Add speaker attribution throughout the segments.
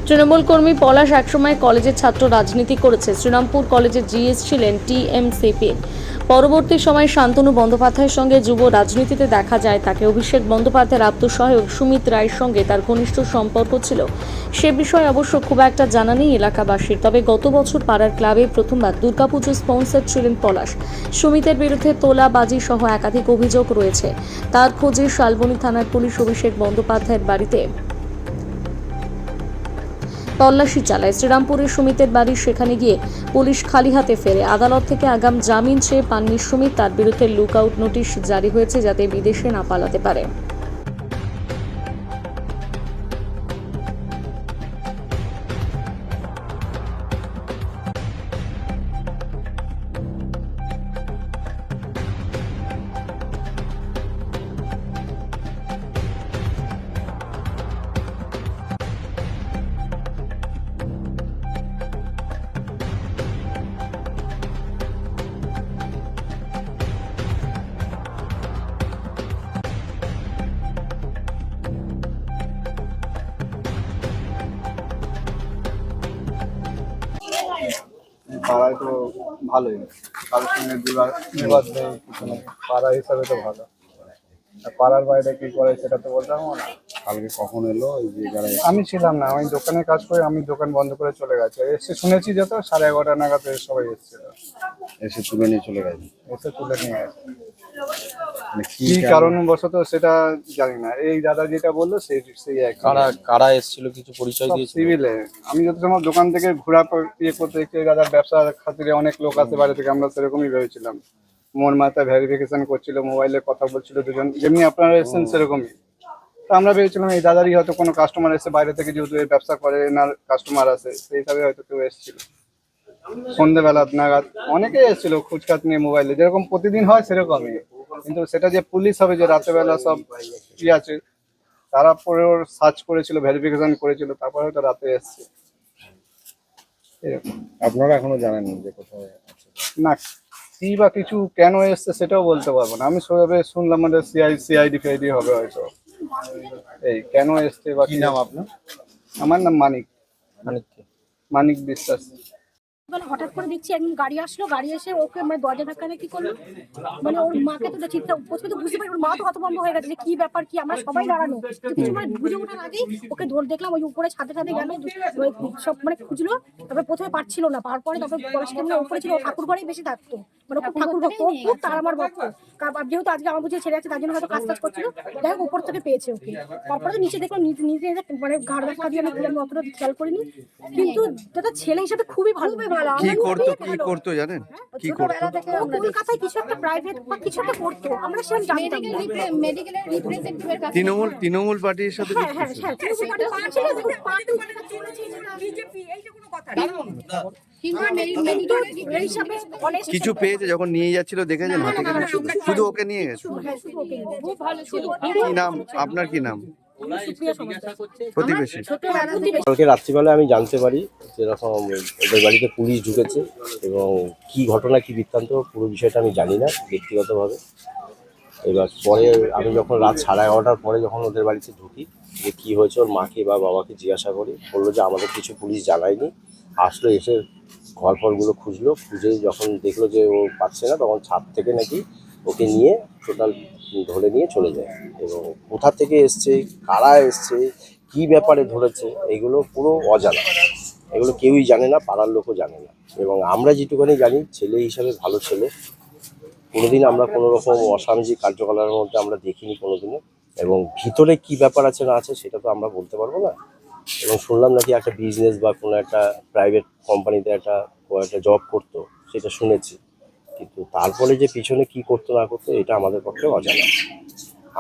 Speaker 1: তৃণমূল কর্মী পলাশ একসময় কলেজের ছাত্র রাজনীতি করেছে। শ্রীরামপুর কলেজের জিএস ছিলেন টিএমসিপি। পরবর্তী সময়ে শান্তনু বন্দ্যোপাধ্যায়ের সঙ্গে যুব রাজনীতিতে দেখা যায় তাকে। অভিষেক বন্দ্যোপাধ্যায়ের আপ্তসহায়ক সুমিত রায়ের সঙ্গে তার ঘনিষ্ঠ সম্পর্ক ছিল। সে বিষয়ে অবশ্য খুব একটা জানা নেই এলাকাবাসীর। তবে গত বছর পাড়ার ক্লাবে প্রথমবার দুর্গাপুজো স্পন্সর ছিলেন পলাশ। সুমিতের বিরুদ্ধে তোলাবাজি সহ একাধিক অভিযোগ রয়েছে। তার খোঁজে শালবনী থানার পুলিশ অভিষেক বন্দ্যোপাধ্যায়ের বাড়িতে তল্লাশি চালায়। শ্রীরামপুরের সুমিতের বাড়ি, সেখানে গিয়ে পুলিশ খালি হাতে ফেরে। আদালত থেকে আগাম জামিন চেয়ে পাননি সুমিত। তার বিরুদ্ধে লুক আউট নোটিশ জারি হয়েছে যাতে বিদেশে না পালাতে পারে।
Speaker 2: পাড়ায় তো ভালোই, কারোর সঙ্গে বিবাদ নেই, কিছু নেই। পাড়া হিসাবে তো ভালো। আর পাড়ার বাইরে কি করে সেটা তো বলতে পারবো না।
Speaker 3: কালকে কখন এলো এই যে যারা
Speaker 2: আমি ছিলাম না, আমি দোকানে কাজ করি, আমি দোকান বন্ধ করে চলে গেছে। এসে শুনেছি যত 11:30 নাগাদ সবাই এসেছিল,
Speaker 3: এসে তুলে নিয়ে চলে গেছে?
Speaker 2: এসে তুলে নিয়ে গেছে।
Speaker 3: মানে
Speaker 2: কি কারণবশত সেটা জানি না। এই দাদা যেটা বললো সেই এক
Speaker 3: কারা এসেছিল কিছু পরিচয় দিয়েছিল?
Speaker 2: সিভিলে। আমি যত সময় দোকান থেকে ঘোরা করতে দেখছি দাদার ব্যবসার খাতিরে অনেক লোক আসে বাইরে থেকে, আমরা সেরকমই ভেবেছিলাম। মন মাথায় ভেরিফিকেশন করছিল, মোবাইলে কথা বলছিল দুজন, যেমনি আপনারা এসেছেন সেরকমই। তো আমরা ভেবেছিলাম এই দাদারই হয়তো কোনো কাস্টমার এসে বাইরে থেকে, যেহেতু এই ব্যবসা করে এনার কাস্টমার আসে, সেই হিসাবে হয়তো কেউ এসেছিল। সন্ধ্যেবেলা নাগাদ অনেকেই এসেছিল খুচখাচ নিয়ে মোবাইলে, যেরকম প্রতিদিন হয় সেরকমই। কিন্তু সেটা যে পুলিশ হবে যে রাতেবেলা সব কি আছে, তারা পরে ওর সার্চ করেছিল, ভেরিফিকেশন করেছিল, তারপরে হয়তো রাতে এসছে এরকম।
Speaker 3: আপনারা এখনো জানেন যে কোথায় আছে?
Speaker 2: না, কি বা কিছু কেন এসছে সেটাও বলতে পারবো না। আমি সবে শুনলাম আমাদের সিআইডি ফিআইডি হবে হয়তো। এই কেন এসছে বা
Speaker 3: কি নাম আপনার?
Speaker 2: আমার নাম মানিক,
Speaker 3: মানিক কি?
Speaker 2: মানিক বিশ্বাস।
Speaker 4: হঠাৎ করে দেখছি একদিন গাড়ি আসলো, গাড়ি এসে ওকে মানে দরজা ধাক্কা কি করলো, মানে ওর মাকে তো চিন্তা প্রথমে তো বুঝতে পারি, ওর মা তো হতভম্ব হয়ে গেছে যে কি ব্যাপার, কি আমরা সবাই দাঁড়ানো। কিছু মানে বুঝে ওঠার আগেই ওকে দেখলাম ওই উপরে ছাদে ছাদে গেল, সব মানে খুঁজলো। তারপরে প্রথমে পারছিল না, পাওয়ার পরে তারপরে পলাশকে মানে উপরে ছিল, ঠাকুর ঘরেই বেশি থাকতো, মানে খুব ঠাকুর ভক্ত খুব, তার আমার ভক্ত। যেহেতু আজকে আমার বুঝে ছেড়ে আছে তার জন্য হয়তো কাজ টাজ করছিল, যাই হোক উপর থেকে পেয়েছে ওকে। তারপরে তো নিচে দেখলাম, নিজে নিজে মানে ঘাড় ধাক্কা দিয়ে আমি অতটা খেয়াল করিনি। কিন্তু দাদা ছেলে হিসেবে খুবই ভালো।
Speaker 3: কি করতো জানেন? কি করতো?
Speaker 4: কলকাতায় কিছু একটা প্রাইভেট বা কিছু একটা করতো, আমরা সেরকম জানতাম না।
Speaker 5: মেডিকেলের রিপ্রেজেন্টেটিভের কাছে
Speaker 3: তৃণমূল পার্টির সাথে
Speaker 4: হ্যাঁ হ্যাঁ হ্যাঁ, তৃণমূল পার্টি ছিল, দেখুন পার্টি বিজেপি, এইটা কোনো কথা না।
Speaker 5: কিন্তু মেডিকেলের
Speaker 4: এই হিসাবে অনেক
Speaker 3: কিছু পেয়েছে যখন নিয়ে যাচ্ছিল, দেখেছেন হাতে করে? শুধু ওকে নিয়ে গেছে?
Speaker 4: হ্যাঁ, শুধু ওকে নিয়ে। খুব ভালো ছিল।
Speaker 3: কি নাম আপনার? কি নাম? প্রতিবেশী?
Speaker 6: কালকে রাত্রিবেলা আমি জানতে পারি যেরকম ওদের বাড়িতে পুলিশ ঢুকেছে, এবং কি ঘটনা কি বৃত্তান্ত পুরো বিষয়টা আমি জানি না ব্যক্তিগতভাবে। এবার পরে আমি যখন রাত 11:30টার পরে যখন ওদের বাড়িতে ঢুকি, যে কী হয়েছে ওর মাকে বা বাবাকে জিজ্ঞাসা করি, বললো যে আমাদের কিছু পুলিশ জানায়নি। আসলো, এসে ঘর ফরগুলো খুঁজলো, খুঁজে যখন দেখলো যে ও পাচ্ছে না, তখন ছাদ থেকে নাকি ওকে নিয়ে টোটাল ধরে নিয়ে চলে যায়। এবং কোথা থেকে এসছে, কারা এসছে, কি ব্যাপারে ধরেছে, এগুলো পুরো অজানা। এগুলো কেউই জানে না, পাড়ার লোকও জানে না। এবং আমরা যেটুকুনি জানি, ছেলে হিসাবে ভালো ছেলে, কোনোদিন আমরা কোনো রকম অসামাজিক কার্যকলাপের মধ্যে আমরা দেখিনি কোনোদিনও। এবং ভিতরে কি ব্যাপার আছে না আছে সেটা তো আমরা বলতে পারবো না। এবং শুনলাম নাকি একটা বিজনেস বা কোনো একটা প্রাইভেট কোম্পানিতে একটা জব করতো, সেটা শুনেছি। কিন্তু তারপরে যে পিছনে কি করতো না করতো এটা আমাদের পক্ষে অজানা।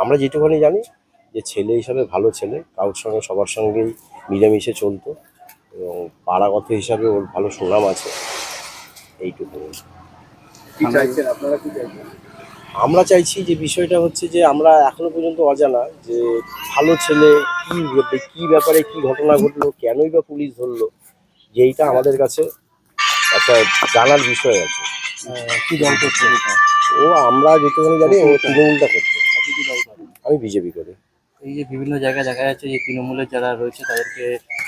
Speaker 6: আমরা যেটুকুনি জানি যে ছেলে হিসাবে ভালো ছেলে, কারোর সঙ্গে সবার সঙ্গেই মিলেমিশে চলতো, এবং পাড়াগত হিসাবে ওর ভালো সুনাম আছে, এইটুকু।
Speaker 2: কি চাইছেন আপনারা, কি চাইছেন?
Speaker 6: আমরা চাইছি যে বিষয়টা হচ্ছে যে আমরা এখনো পর্যন্ত অজানা যে ভালো ছেলে কি ব্যাপারে কি ঘটনা ঘটলো, কেনই বা পুলিশ ধরলো, যে এইটা আমাদের কাছে একটা জানার বিষয় আছে।
Speaker 2: কি দল করছে?
Speaker 6: ও আমরা যেটুকুনি জানি ও তৃণমূলটা করতো, আমি বিজেপি করি।
Speaker 7: এই যে বিভিন্ন জায়গায় দেখা যাচ্ছে যে তৃণমূলের যারা রয়েছে তাদেরকে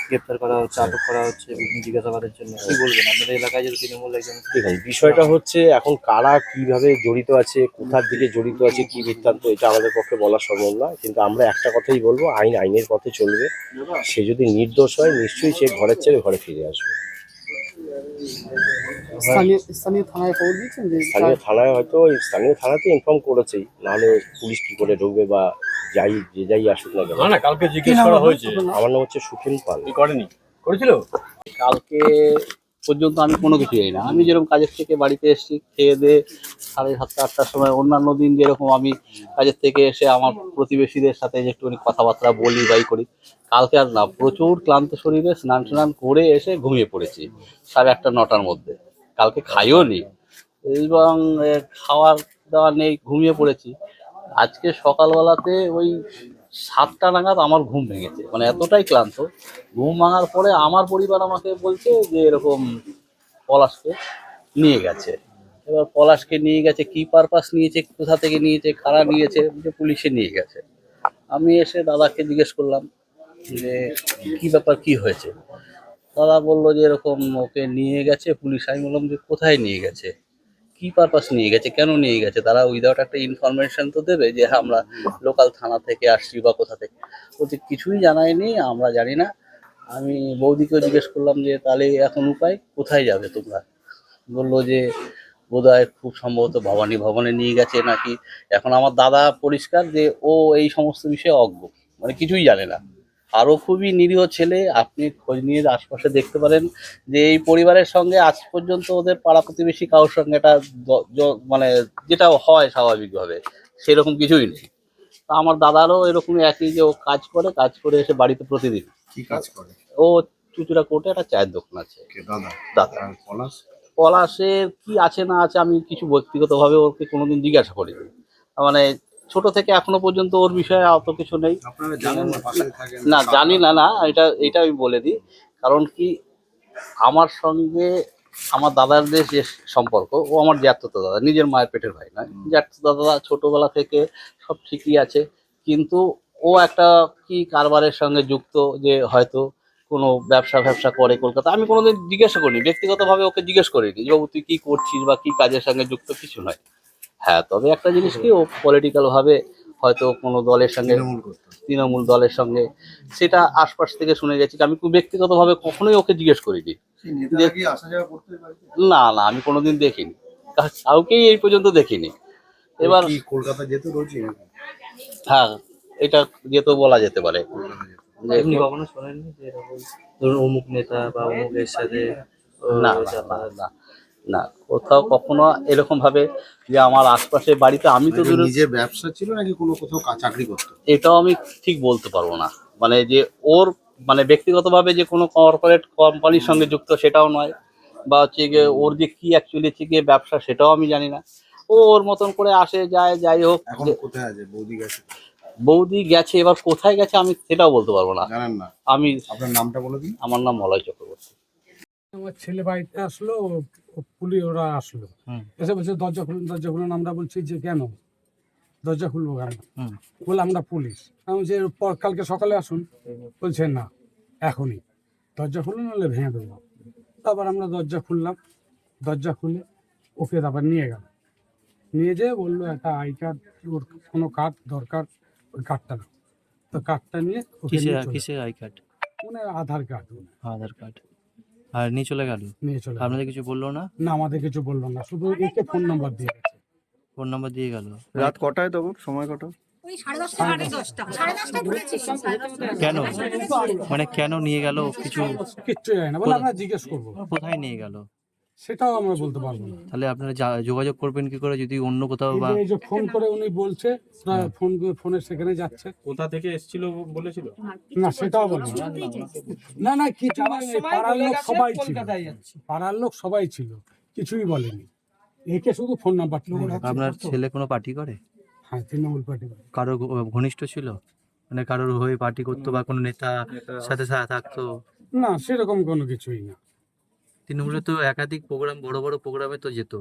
Speaker 7: গ্রেপ্তার করা হচ্ছে, আটক করা হচ্ছে বিভিন্ন জিজ্ঞাসাবাদের জন্য, কি বলবেন আপনাদের এলাকায় যদি তৃণমূল একজন
Speaker 6: দেখুন, বিষয়টা হচ্ছে এখন কারা কিভাবে জড়িত আছে, কোথার দিকে জড়িত আছে, কি বৃত্তান্ত, এটা আমাদের পক্ষে বলা সম্ভব না। কিন্তু আমরা একটা কথাই বলবো, আইন আইনের পথে চলবে। সে যদি নির্দোষ হয় নিশ্চয়ই সে ঘরের ছেড়ে ঘরে ফিরে আসবে।
Speaker 2: স্থানীয় থানায় খবর দিয়েছেন যে
Speaker 6: স্থানীয় থানায় হয়তো ওই স্থানীয় থানাতে ইনফর্ম করেছেই, নাহলে পুলিশ কি করে ঢুকবে বা যাই আসুক না কেন।
Speaker 8: না কালকে জিজ্ঞেস করা হয়েছে,
Speaker 6: আমার নাম হচ্ছে সুখেন পাল।
Speaker 8: করেনি, করেছিল।
Speaker 9: কালকে পর্যন্ত আমি কোনো কিছু জানি না। আমি যেরকম কাজের থেকে বাড়িতে এসেছি, খেয়ে দিয়ে 7:30 8টার সময়, অন্যান্য দিন যেরকম আমি কাজের থেকে এসে আমার প্রতিবেশীদের সাথে যে একটুখানি কথাবার্তা বলি বাই করি, কালকে আর না। প্রচুর ক্লান্ত শরীরে স্নান করে এসে ঘুমিয়ে পড়েছি 8:30 9টার মধ্যে। কালকে খাইও নি এবং খাওয়ার দাওয়া নেই, ঘুমিয়ে পড়েছি। আজকে সকালবেলাতে ওই 7টা নাগাদ আমার ঘুম ভেঙেছে, মানে এতটাই ক্লান্ত। ঘুম ভাঙার পরে আমার পরিবার আমাকে বলছে যে এরকম পলাশকে নিয়ে গেছে। এবার পলাশকে নিয়ে গেছে, কি পারপাস নিয়েছে, কোথা থেকে নিয়েছে, কারা নিয়েছে, যে পুলিশে নিয়ে গেছে। আমি এসে দাদাকে জিজ্ঞেস করলাম যে কি ব্যাপার, কি হয়েছে। দাদা বললো যে এরকম ওকে নিয়ে গেছে পুলিশ। আমি বললাম যে কোথায় নিয়ে গেছে, কি পারপাস নিয়ে গেছে, কেন নিয়ে গেছে, তারা উইদাউট একটা ইনফরমেশন তো দেবে যে হ্যাঁ আমরা লোকাল থানা থেকে আসছি বা কোথা থেকে। বলছে কিছুই জানায়নি, আমরা জানি না। আমি বৌদিকেও জিজ্ঞেস করলাম যে তাহলে এখন উপায়, কোথায় যাবে তোমরা। বললো যে বোধহয় খুব সম্ভবত ভবানী ভবনে নিয়ে গেছে নাকি। এখন আমার দাদা পরিষ্কার যে ও এই সমস্ত বিষয়ে অজ্ঞ, মানে কিছুই জানে না। আরও খুবই নিরীহ ছেলে, আপনি খোঁজ নিয়ে আশপাশে দেখতে পারেন যে এই পরিবারের সঙ্গে আজ পর্যন্ত ওদের পাড়া প্রতিবেশী কারোর সঙ্গে একটা মানে যেটা হয় স্বাভাবিকভাবে, সেরকম কিছুই নেই। তা আমার দাদারও এরকমই একই, যে ও কাজ করে এসে বাড়িতে প্রতিদিন।
Speaker 3: কি কাজ করে?
Speaker 9: ও চুচুড়া কোর্টে একটা চায়ের দোকান আছে।
Speaker 3: দাদা
Speaker 9: দাদা
Speaker 3: আর পলাশ
Speaker 9: পলাশের কি আছে না আছে আমি কিছু ব্যক্তিগতভাবে ওকে কোনোদিন জিজ্ঞাসা করিনি। মানে ছোট থেকে এখনো পর্যন্ত ওর বিষয়ে অত কিছু নেই।
Speaker 3: আপনারা জানেন না, পাশে থাকেন?
Speaker 9: না জানি না, না এটা আমি বলে দিই। কারণ কি, আমার সঙ্গে আমার দাদাদের যে সম্পর্ক, ও আমার জ্যাঠতো দাদা, নিজের মায়ের পেটের ভাই নয়। জ্যাঠতো দাদা ছোটবেলা থেকে সব ঠিকই আছে, কিন্তু ও একটা কি কারবারের সঙ্গে যুক্ত, যে হয়তো কোনো ব্যবসা করে কলকাতা। আমি কোনোদিন জিজ্ঞাসা করিনি, ব্যক্তিগতভাবে ওকে জিজ্ঞেস করিনি যে বাবু তুই কি করছিস বা কি কাজের সঙ্গে যুক্ত, কিছু নয়। হ্যাঁ, তবে একটা জিনিস কি, ও পলিটিক্যাল ভাবে হয়তো কোনো দলের সঙ্গে,
Speaker 3: তৃণমূল করতো।
Speaker 9: তৃণমূল দলের সঙ্গে, সেটা আশপাশ থেকে শুনে গেছি। আমি খুব ব্যক্তিগতভাবে কখনোই ওকে জিজ্ঞেস করিনি।
Speaker 3: সেই নেতারা কি আসা যাওয়া করতে পারে?
Speaker 9: না না, আমি কোনোদিন দেখিনি, কাউকেই এই পর্যন্ত দেখিনি। এবার
Speaker 3: কি কলকাতা যেতে রয়েছে?
Speaker 9: হ্যাঁ, এটা যেহেতু বলা যেতে পারে যে
Speaker 7: আপনি কখনো শোনেননি যে এরকম ধরুন অমুক নেতা বা অমুকের সাথে
Speaker 9: না না না, কোথাও কখনো এরকম ভাবে যে আমার আশপাশে বাড়িতে, আমি তো দূরে,
Speaker 3: নিজের ব্যবসা ছিল নাকি কোনো কোথাও চাকরি করতো?
Speaker 9: এটাও আমি ঠিক বলতে পারবো না। মানে যে ওর মানে ব্যক্তিগতভাবে যে কোনো কর্পোরেট কোম্পানির সঙ্গে যুক্ত, সেটাও নয়। বা হচ্ছে গিয়ে ওর যে কি অ্যাকচুয়ালি হচ্ছে গিয়ে ব্যবসা, সেটাও আমি জানি না। ও ওর মতন করে আসে যায়, যাই হোক।
Speaker 3: এখন কোথায় আছে? বৌদি গেছে?
Speaker 9: বৌদি গেছে, এবার কোথায় গেছে আমি সেটাও বলতে পারবো না।
Speaker 3: জানেন না?
Speaker 9: আমি,
Speaker 3: আপনার নামটা বলে দিন।
Speaker 9: আমার নাম মলয় চক্রবর্তী।
Speaker 10: আমার ছেলে বাড়িতে আসলো, পুলিশ ওরা আসলো, এসে বলছে দরজা খুলুন। আমরা বলছি যে কেন দরজা খুলবো কেন, বলে আমরা পুলিশ। আমি বলছি কালকে সকালে আসুন, বলছে না এখনই, দরজা খুলুন নাহলে ভেঙে দেবো। তারপর আমরা দরজা খুললাম, দরজা খুলে ওকে তারপর নিয়ে গেল। নিয়ে যেয়ে বললো একটা আই কার্ড, ওর কোনো কার্ড দরকার, ওই কার্ডটা দাও। তো কার্ডটা নিয়ে ওকে নিয়ে চলে,
Speaker 7: কিসের আই কার্ড?
Speaker 10: মানে আধার কার্ড
Speaker 7: আধার কার্ড। আর নিয়ে চলে গেল?
Speaker 10: নিয়ে চলে গেল।
Speaker 7: আপনাদের কিছু বললো না?
Speaker 10: না, আমাদের কিছু বললো না, শুধু একে ফোন নাম্বার দিয়ে গেছে।
Speaker 7: ফোন নাম্বার দিয়ে গেল?
Speaker 3: রাত কটায় তখন, সময় কটা?
Speaker 4: ওই 10:30 ধরেছি।
Speaker 7: কেন, মানে কেন নিয়ে গেল কিছু
Speaker 10: কিচ্ছু যায় না, বলে আমরা জিজ্ঞেস করবো,
Speaker 7: কোথায় নিয়ে গেল?
Speaker 10: সেটাও আমরা বলতে পারবো না।
Speaker 7: তাহলে আপনারা যোগাযোগ করবেন কি করে যদি অন্য কোথাও বা
Speaker 10: এই যে ফোন করে উনি বলছে, ফোনে সেখানে যাচ্ছে।
Speaker 8: কোথা থেকে এসেছিল বলেছিল?
Speaker 10: না, সেটাও বলবো না। না কিছু বলেনি, পাড়ার লোক সবাই ছিল, পাড়ার লোক সবাই ছিল, কিছুই বলেনি। একে শুধু ফোন নাম্বার।
Speaker 7: আপনার ছেলে কোনো পার্টি করে?
Speaker 10: হ্যাঁ, তৃণমূল পার্টি।
Speaker 7: কারোর ঘনিষ্ঠ ছিল, মানে কারোর হয়ে পার্টি করতো বা কোনো নেতা সাথে থাকতো?
Speaker 10: না, সেরকম কোনো কিছুই না।
Speaker 7: তৃণমূলে তো একাধিক প্রোগ্রাম, বড় বড় প্রোগ্রামে তো যেত।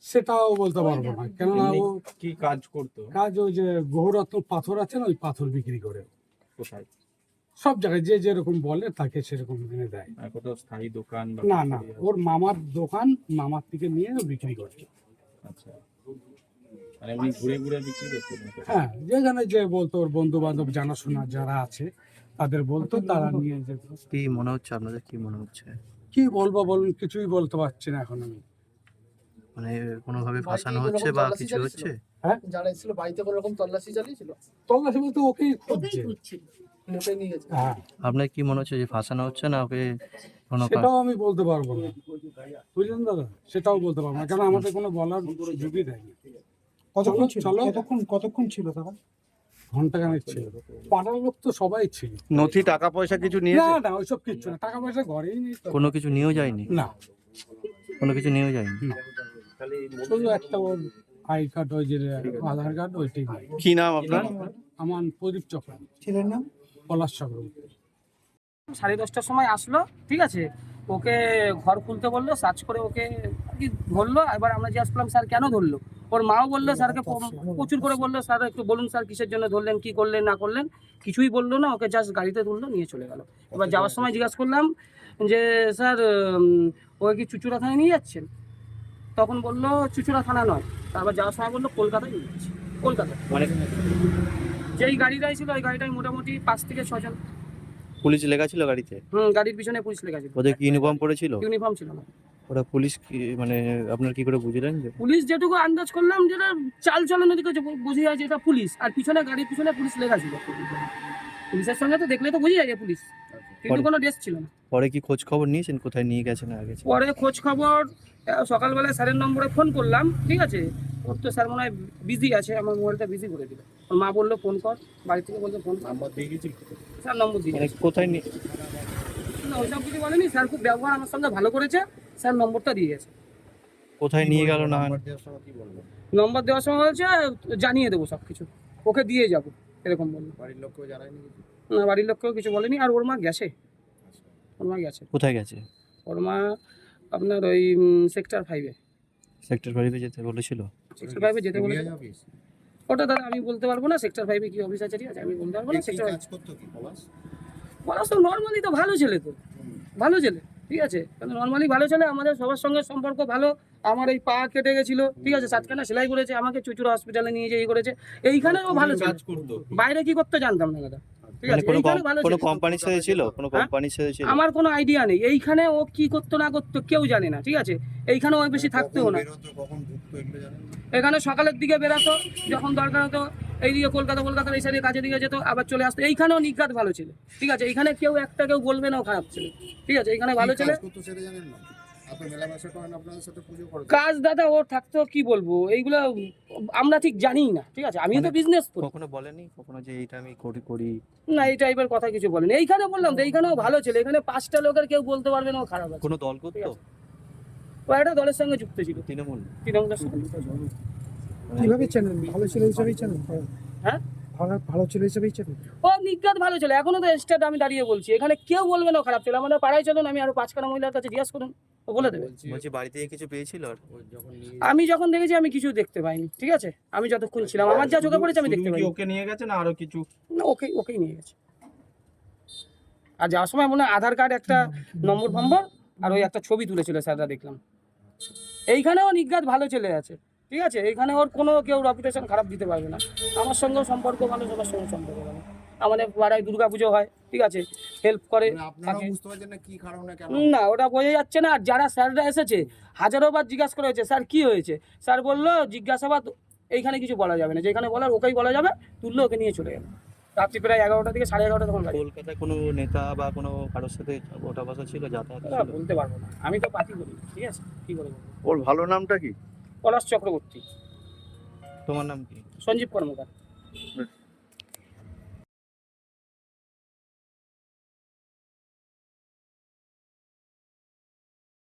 Speaker 10: সেটাও বলতে পারবো না, কেননা
Speaker 8: এমনি
Speaker 10: ও
Speaker 8: কি কাজ করতো?
Speaker 10: কাজ ওই যে গৌরত্ন পাথর আছে না, ওই পাথর বিক্রি করে
Speaker 8: কোথায়?
Speaker 10: সব জায়গায় যে যেরকম বলে তাকে সেরকম এনে দেয়।
Speaker 8: আর কোথাও স্থায়ী দোকান বা
Speaker 10: না না,
Speaker 8: কিছু?
Speaker 10: ওর মামার দোকান, মামার থেকে নিয়ে ও বিক্রি করছে।
Speaker 8: আচ্ছা, মানে এমনি ঘুরে ঘুরে বিক্রি করতো নাকি?
Speaker 10: হ্যাঁ, যেখানে যে বলতো ওর বন্ধু বান্ধব জানাশোনা যারা আছে তাদের বলতো, তারা নিয়ে যেত।
Speaker 7: কি মনে হচ্ছে আপনাদের, কি মনে হচ্ছে?
Speaker 10: কি বলবো বলুন, কিছুই বলতে পারছি না এখন আমি।
Speaker 7: মানে কোনোভাবে ফাঁসানো হচ্ছে বা কিছু হচ্ছে?
Speaker 10: হ্যাঁ,
Speaker 11: যারা এসেছিল বাড়িতে কোনো রকম তল্লাশি চালিয়েছিল,
Speaker 10: তল্লাশি বলতে ওকেই
Speaker 4: ওকেই
Speaker 10: খুঁজছে।
Speaker 4: খুঁজছিল।
Speaker 11: লোকে নিয়ে গেছে।
Speaker 10: হ্যাঁ,
Speaker 7: আপনার কি মনে হচ্ছে যে ফাঁসানো হচ্ছে না ওকে কোনো
Speaker 10: সেটাও আমি বলতে পারবো না, বুঝলেন দাদা, সেটাও বলতে পারবো না, কারণ আমাদের কোনো বলার সুযোগই দেয়নি।
Speaker 11: কতক্ষণ ছিল?
Speaker 10: চলো,
Speaker 11: কতক্ষণ ছিল তারা?
Speaker 10: ঘন্টাখানেক ছিল, পাড়ার লোক তো সবাই ছিল।
Speaker 3: নথি টাকা পয়সা কিছু
Speaker 10: না
Speaker 3: নিয়েছে?
Speaker 10: না, ওইসব কিচ্ছু না, টাকা পয়সা ঘরেই নেই তো।
Speaker 7: কোনো কিছু নিয়েও যায়নি?
Speaker 10: না,
Speaker 7: কোনো কিছু নিয়েও যায়নি?
Speaker 10: শুধু একটা ওর আই কার্ড, ওই যে আধার কার্ড, ওইটাই নেই।
Speaker 3: কি নাম আপনার?
Speaker 10: আমার প্রদীপ চক্রবর্তী,
Speaker 11: ছেলের নাম?
Speaker 10: পলাশ চক্রবর্তী।
Speaker 12: 10:30টার সময় আসলো, ঠিক আছে, ওকে ঘর খুলতে বললো, সার্চ করে ওকে কি ধরলো। এবার আমরা জিজ্ঞাসা করলাম স্যার কেন ধরলো, ওর মাও বললো স্যারকে প্রচুর করে বললো স্যার একটু বলুন স্যার কিসের জন্য ধরলেন, কি করলেন না করলেন, কিছুই বললো না, ওকে জাস্ট গাড়িতে তুললো, নিয়ে চলে গেল। এবার যাওয়ার সময় জিজ্ঞাসা করলাম যে স্যার ওকে কি চুচুড়া থানায় নিয়ে যাচ্ছেন? তখন বললো চুচুড়া থানা নয়। তারপর যাওয়ার সময় বললো কলকাতায় নিয়ে যাচ্ছে। কলকাতা
Speaker 7: মানে
Speaker 12: যেই গাড়িটাই ছিল ওই গাড়িটায় মোটামুটি 5 থেকে 6 জন।
Speaker 7: পুলিশ লেখা ছিল গাড়িতে?
Speaker 12: গাড়ির পিছনে পুলিশ লেখা ছিল।
Speaker 7: ওদের কি ইউনিফর্ম পরেছিল?
Speaker 12: ইউনিফর্ম ছিল না।
Speaker 7: ওরা পুলিশ কি মানে আপনার কি করে বুঝলেন যে?
Speaker 12: পুলিশ যেটুকু আন্দাজ করলাম, যেটা চাল চলন দিকে বুঝে যায় যে এটা পুলিশ, আর পিছনে গাড়ির পিছনে পুলিশ লেখা ছিল। পুলিশের সঙ্গে তো দেখলে তো বুঝে যায় যে পুলিশ, কিন্তু কোনো ড্রেস ছিল না।
Speaker 7: পরে কি খোঁজ খবর নিয়েছেন কোথায় নিয়ে গেছেন আগে?
Speaker 12: পরে খোঁজ খবর সকালবেলায় স্যারের নম্বরে ফোন করলাম, ঠিক আছে, ওর তো স্যার মনে হয় বিজি আছে, আমার মোবাইলটা বিজি করে দিল। ওর মা বললো ফোন কর, বাড়ি থেকে বললো ফোন নাম্বার দিয়ে গেছি, স্যার নম্বর দিয়ে
Speaker 7: মানে কোথায় নিয়ে?
Speaker 12: না, ওইসব কিছু বলেনি। স্যার খুব ব্যবহার আমার সঙ্গে ভালো করেছে, স্যার নম্বরটা দিয়ে গেছে।
Speaker 7: কোথায় নিয়ে গেল না?
Speaker 12: নম্বর দেওয়ার সময় বলছে জানিয়ে দেবো সব কিছু, ওকে দিয়ে যাবো, এরকম বললো।
Speaker 11: বাড়ির লোককেও জানায়নি কিছু?
Speaker 12: না, বাড়ির লোককেও কিছু বলেনি। আর ওর মা গেছে, ওর মা গেছে।
Speaker 7: কোথায় গেছে?
Speaker 12: ওর মা আপনার ওই সেক্টর 5-এ।
Speaker 7: সেক্টর 5-এ যেতে বলেছিল?
Speaker 12: সেক্টর 5-এ যেতে বলেছে। ওটা দাদা আমি বলতে পারবো না, সেক্টর 5-এ কি অফিস আছে, ঠিক আছে, আমি বলতে পারবো না। সেক্টর পলাশ তো নর্মালি তো ভালো ছেলে, তো ভালো ছেলে, ঠিক আছে, নর্মালি ভালো ছেলে, আমাদের সবার সঙ্গে সম্পর্ক ভালো। আমার এই পা কেটে গেছিল, ঠিক আছে, 7খানা সেলাই করেছে, আমাকে চুচুড়া হসপিটালে নিয়ে যেয়ে করেছে। এইখানেও ভালো ছিল, বাইরে কি করতে জানতাম না দাদা, ঠিক আছে। এইখানে ভালো
Speaker 7: কোনো
Speaker 12: ছিল।
Speaker 7: কোম্পানির সাথে ছিল? কোনো কোম্পানির সাথে ছিল?
Speaker 12: আমার কোনো আইডিয়া নেই, এইখানে ও কি করতো না করতো কেউ জানে না, ঠিক আছে। এইখানে ও বেশি থাকতেও না। এখানে সকালের দিকে বেরাতো, যখন দরকার হতো এইদিকে কলকাতার এই সাইডে কাজে দিকে যেত, আবার চলে আসতো। এইখানেও নিঘাত ভালো ছিল, ঠিক আছে। এইখানে কেউ কেউ বলবে না ও খারাপ ছিল, ঠিক আছে। এইখানে ভালো ছিল। কাজ দাদা ওর থাকতো, কি বলবো, এইগুলো আমরা ঠিক জানি না, ঠিক আছে। আমিও তো বিজনেস করি।
Speaker 7: কখনো বলেনি কখনো যে এইটা আমি করি?
Speaker 12: না, এই টাইপের কথা কিছু বলেনি। এইখানে বললাম তো, এইখানেও ভালো ছিল। এখানে 5টা লোকের কেউ বলতে পারবে না ও খারাপ আছে।
Speaker 7: কোনো দল করতো?
Speaker 12: ও একটা দলের সঙ্গে যুক্ত ছিল, তৃণমূলের সঙ্গে।
Speaker 11: কিভাবে চেনেন? ভালো ছেলে হিসেবেই চেনেন?
Speaker 12: হ্যাঁ,
Speaker 11: ভালো ছেলে হিসেবেই চেনেন?
Speaker 12: ও নিজ্ঞাত ভালো ছিল। এখনো তো স্টেট আমি দাঁড়িয়ে বলছি, এখানে কেউ বলবে না ও খারাপ ছিল। আমাদের পাড়ায় চলুন, আমি আরো 5খানা মহিলার কাছে জিজ্ঞাসা করুন, ও বলে দেবে।
Speaker 7: বলছি বাড়ি থেকে কিছু পেয়েছিল?
Speaker 12: আমি যখন দেখেছি আমি কিছু দেখতে পাইনি, ঠিক আছে। আমি যতক্ষণ ছিলাম আমার যা চোখে পড়েছে আমি দেখতে পাইনি।
Speaker 8: ওকে নিয়ে গেছে না আরো কিছু?
Speaker 12: না, ওকেই নিয়ে গেছে। আর যাওয়ার সময় মনে হয় আধার কার্ড, একটা নম্বর ফম্বর, আর ওই একটা ছবি তুলেছিল স্যাররা, দেখলাম। এইখানেও নিজ্ঞাত ভালো ছেলে আছে, ঠিক আছে। এইখানে ওর কোনো কেউ রেপুটেশন খারাপ দিতে পারবে না। আমার সঙ্গেও সম্পর্ক ভালো, সবার সঙ্গে সম্পর্ক ভালো। আমাদের পাড়ায় দুর্গাপুজো হয়, ঠিক আছে, হেল্প করে। না, ওটা বোঝা যাচ্ছে না। আর যারা স্যাররা এসেছে হাজারোবার জিজ্ঞাসা করা হয়েছে স্যার কি হয়েছে, স্যার বললো জিজ্ঞাসাবাদ এইখানে কিছু বলা যাবে না, যেখানে বলার ওকেই বলা যাবে। তুললো, ওকে নিয়ে চলে গেল রাত্রি প্রায় 11টা থেকে 11:30 তখন বাজে।
Speaker 7: কলকাতায় কোনো নেতা বা কোনো কারোর সাথে ওটা বসা ছিল, যাতায়াত ছিল?
Speaker 12: বলতে পারবো না, আমি তো পাতি করি, ঠিক আছে, কি করে বলবো।
Speaker 3: ওর ভালো নামটা কি?
Speaker 12: পলাশ চক্রবর্তী।
Speaker 7: তোমার নাম কি?
Speaker 12: সঞ্জীব কর্মকার।